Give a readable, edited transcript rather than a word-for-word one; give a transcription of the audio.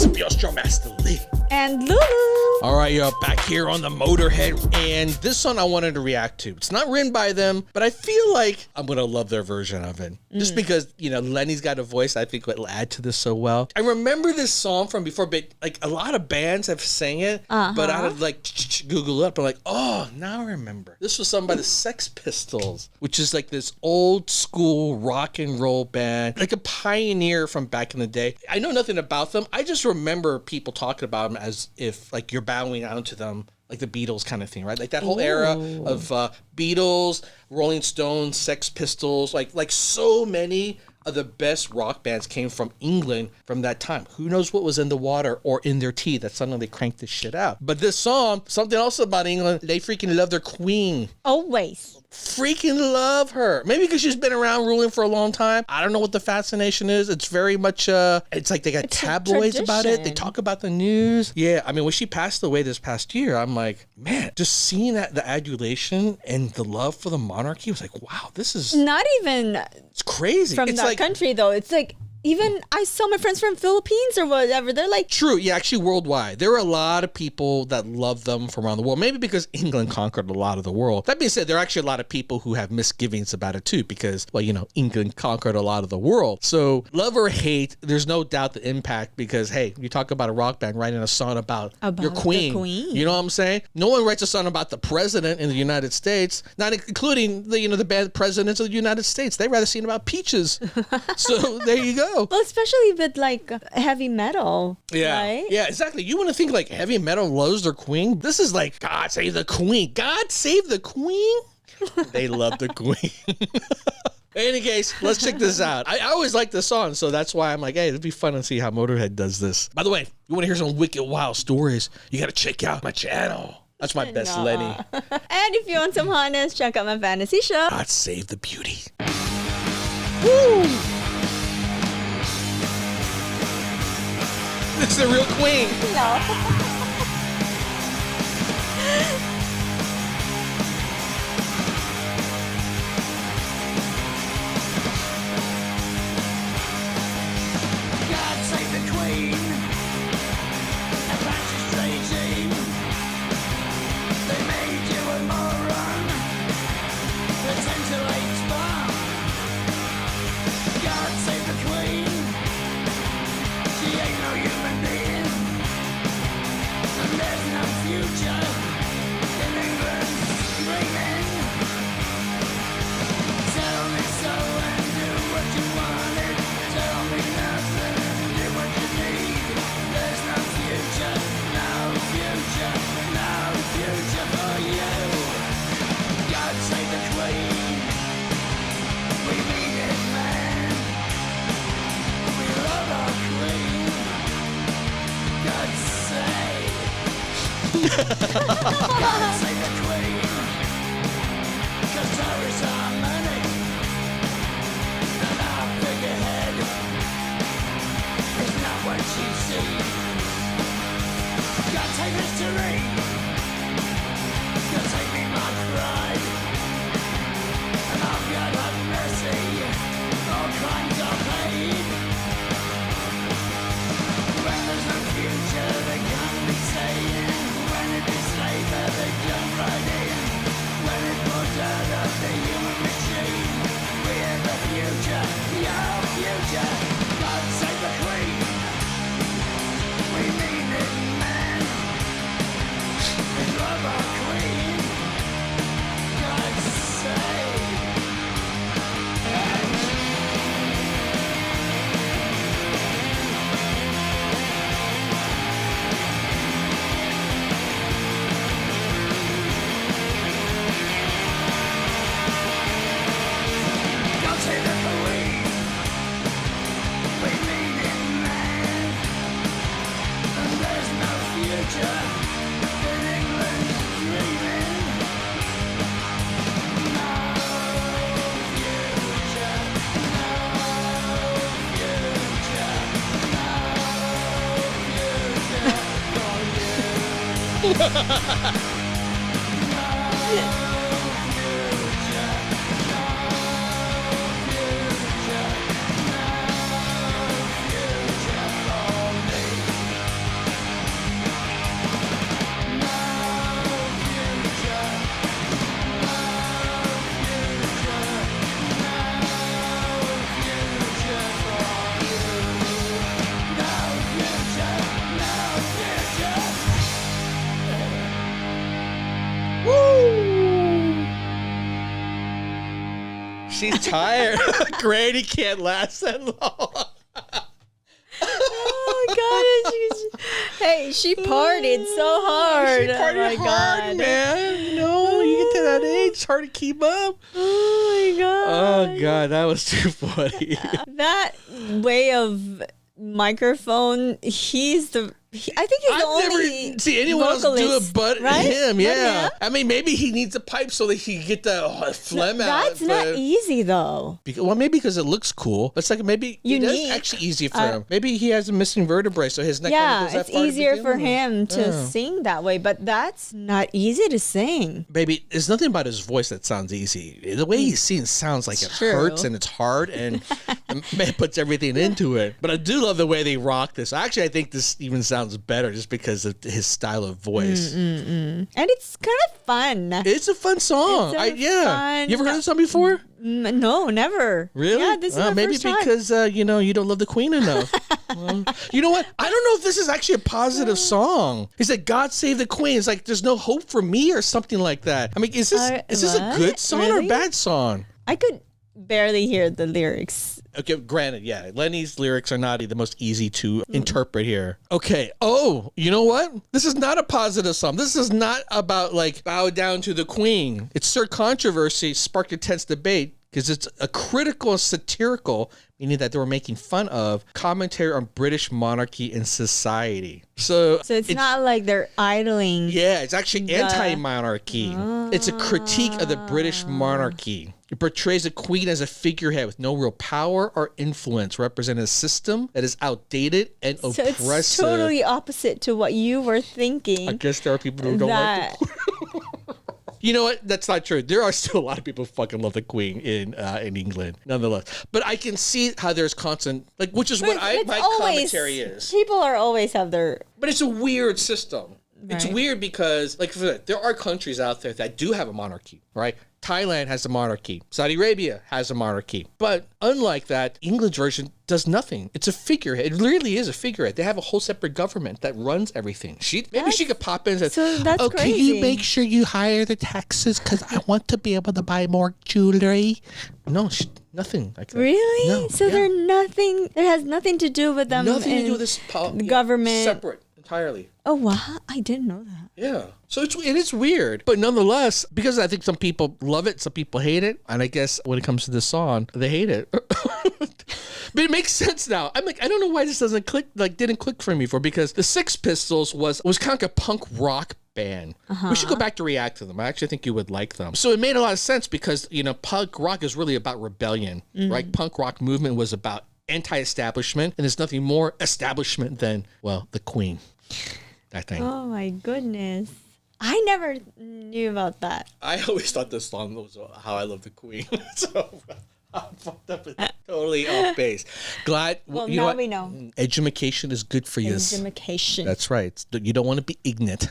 It's your Master Lee. And Lulu. All right, you're back here on the Motorhead, and this song I wanted to react to. It's not written by them, but I feel like I'm going to love their version of it. Just because, you know, Lenny's got a voice I think will add to this so well. I remember this song from before, but like a lot of bands have sang it, but I would like Google it up and like, oh, now I remember. This was sung by the Sex Pistols, which is like this old school rock and roll band, like a pioneer from back in the day. I know nothing about them. I just remember people talking about them as if like you're bowing down to them, like the Beatles kind of thing, right? Like that whole era of Beatles, Rolling Stones, Sex Pistols, like so many of the best rock bands came from England from that time. Who knows what was in the water or in their tea that suddenly they cranked this shit out. But this song, something else about England, they freaking love their queen. Always. Freaking love her. Maybe because she's been around ruling for a long time. I don't know what the fascination is. It's very much, it's like they got tabloids about it. They talk about the news. Yeah, I mean, when she passed away this past year, I'm like, man, just seeing that, the adulation and the love for the monarchy was like, wow, this is... Not even... It's crazy. From that country, though. It's like... Even I saw my friends from Philippines or whatever. They're like... True. Yeah, actually worldwide. There are a lot of people that love them from around the world. Maybe because England conquered a lot of the world. That being said, there are actually a lot of people who have misgivings about it too because, well, you know, England conquered a lot of the world. So love or hate, there's no doubt the impact because, hey, you talk about a rock band writing a song about your queen. You know what I'm saying? No one writes a song about the president in the United States, not including the, you know, the band presidents of the United States. They'd rather sing about peaches. So there you go. Well, especially with like heavy metal. Yeah. Right? Yeah, exactly. You want to think like heavy metal loves their queen? This is like, God save the queen. God save the queen? They love the queen. In any case, let's check this out. I always like this song, so that's why I'm like, hey, it'd be fun to see how Motorhead does this. By the way, if you want to hear some wicked wild stories, you got to check out my channel. That's my best Lenny. And if you want some hotness, check out my fantasy show. God save the beauty. Woo! This is the real queen. No. God save the queen. Atlantis regime. They made you a moron. Pretend to hate bomb. God save the queen. She ain't no human being. And there's no future in England's dreaming. Tell me so and do what you wanted. Tell me nothing and do what you need. There's no future, no future, no future for you. God save the queen. We mean it, man. We love our queen. God save. God save the queen. 'Cause terrorists are many. And our figurehead is not what you see. God take history. God take me my pride. And oh God have mercy. All crimes are paid. When there's no future, they can't be saying. When it is labor, they jump right in. When it pulls out of the human machine, we have the future, your future. God save the queen. We mean it, man. We love our queen. God save. God save the queen. We mean it, man. And there's no future in England's dreaming. No future, no future, no future for you. She's tired. Granny can't last that long. Oh God! She partied so hard. She partied hard, man. You know, you get to that age, it's hard to keep up. Oh my God! Oh God, that was too funny. That way of microphone, I think he's the I've only never seen anyone else do vocalist, it but right? him. But Yeah. him? I mean, maybe he needs a pipe so that he can get the phlegm out. That's not easy though. Well, maybe because it looks cool. It's like maybe it is Unique. actually easy for him. Maybe he has a missing vertebrae, so his neck Yeah, goes that it's far to easier begin for with. him to sing that way, but that's not easy to sing. Baby, there's nothing about his voice that sounds easy. The way he sings sounds like it true. hurts and it's hard and man puts everything into it. But I do love the way they rock this. Actually, I think this even sounds better just because of his style of voice. And it's kind of fun. It's a fun song. It's a yeah. fun- You ever heard this song before? No, never. Really? Yeah, this is my maybe first time. because you don't love the Queen enough. Well, you know what? I don't know if this is actually a positive song. He said, "God save the Queen." It's like there's no hope for me or something like that. I mean, is this a what? good song or a Really? bad song? I could barely hear the lyrics. Okay, granted, yeah, Lenny's lyrics are not the most easy to interpret here. Okay. Oh, you know what? This is not a positive song. This is not about like bow down to the Queen. It's Sir Controversy sparked intense debate because it's a critical, satirical, meaning that they were making fun of commentary on British monarchy and society. So So it's not like they're idling. yeah, it's actually anti-monarchy. It's a critique of the British monarchy. It portrays the Queen as a figurehead with no real power or influence, representing a system that is outdated and So oppressive. it's totally opposite to what you were thinking. I guess there are people who don't like the Queen. You know what? That's not true. There are still a lot of people who fucking love the Queen in England, nonetheless. But I can see how there's constant, which is what my commentary is. People are always have their. But it's a weird system. It's Right. weird because, there are countries out there that do have a monarchy, right? Thailand has a monarchy. Saudi Arabia has a monarchy. But unlike that, England's version does nothing. It's a figurehead. It really is a figurehead. They have a whole separate government that runs everything. Maybe she could pop in and say, So that's can crazy. you make sure you hire the taxes because I want to be able to buy more jewelry? No, nothing like that. Really? No, So yeah. There has nothing to do with them. Nothing to in do with this the government. Separate entirely. Oh wow! I didn't know that. Yeah. So it is weird. But nonetheless, because I think some people love it, some people hate it. And I guess when it comes to this song, they hate it. But it makes sense now. I'm like, I don't know why this didn't click for me before, because the Sex Pistols was kind of like a punk rock band. We should go back to react to them. I actually think you would like them. So it made a lot of sense because, punk rock is really about rebellion, right? Punk rock movement was about anti-establishment, and there's nothing more establishment than, the Queen. That thing. Oh my goodness! I never knew about that. I always thought this song was How I Love the Queen. So I'm fucked up and totally off base. Glad. Well, you now know what? we know. Education is good for you. Education. That's right. You don't want to be ignorant.